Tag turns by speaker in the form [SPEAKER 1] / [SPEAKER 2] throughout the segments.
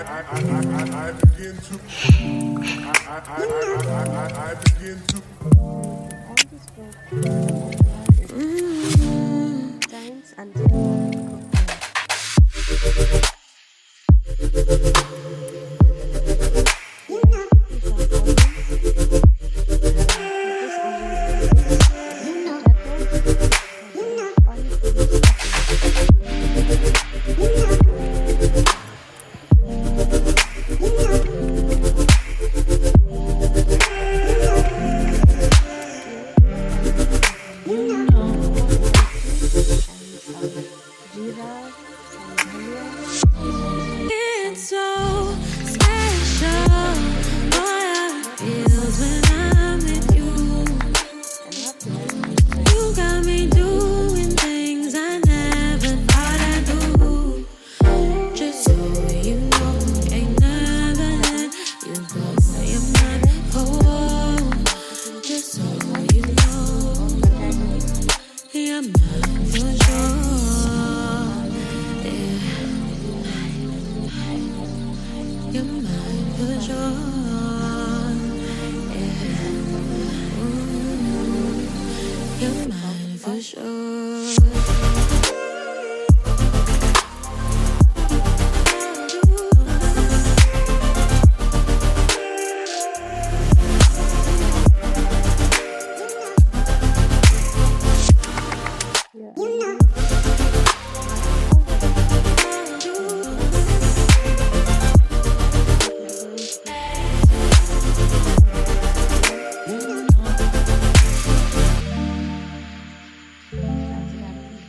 [SPEAKER 1] I begin to I begin to
[SPEAKER 2] times until
[SPEAKER 3] It's so special. Boy, it feels when I'm with you. You got me doing things I never thought I'd do. Just so you know, ain't never let you go. You're my home. Just so you know, you're mine for sure. You're mine for sure. You're mine for sure.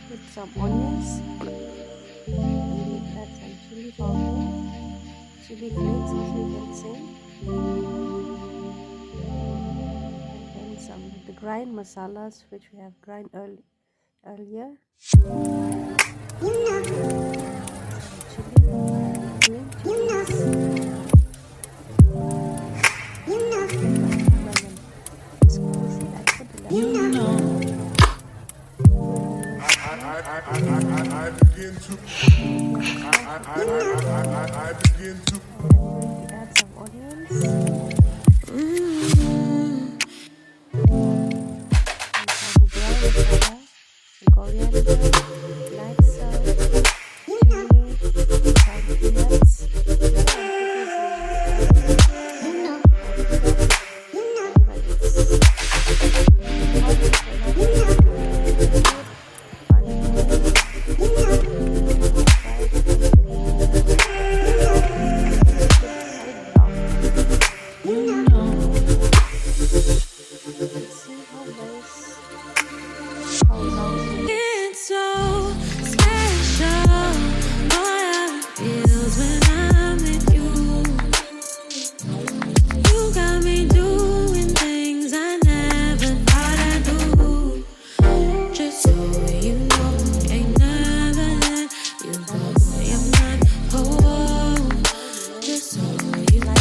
[SPEAKER 2] Put some onions, maybe add some chili powder, chili flakes also you can say, and then some the grind masalas which we have grind earlier, green chilies, lemon, squeeze it and put the lemon.
[SPEAKER 1] I begin to I begin to
[SPEAKER 2] Add some onions. Coriander, black salt, chili, some peanuts,
[SPEAKER 3] It's so special. Boy, it feels when I'm with you. You got me doing things I never thought I'd do. Just so you know, ain't never let you go. You're my home. Just so you know,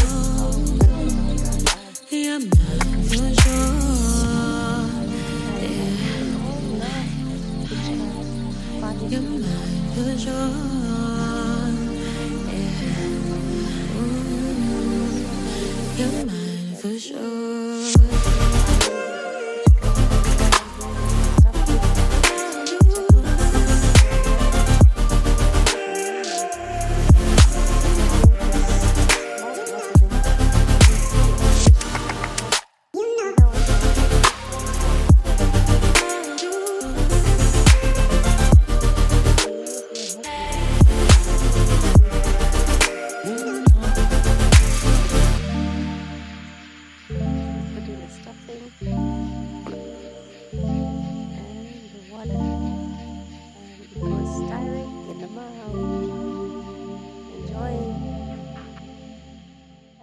[SPEAKER 3] you're mine for sure. You're mine for sure. You're mine for sure.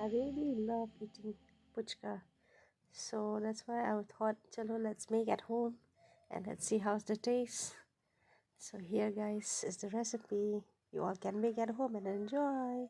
[SPEAKER 2] I really love eating puchka, so that's why I thought, chalo, let's make at home and let's see how's the taste. So here guys is the recipe. You all can make at home and enjoy.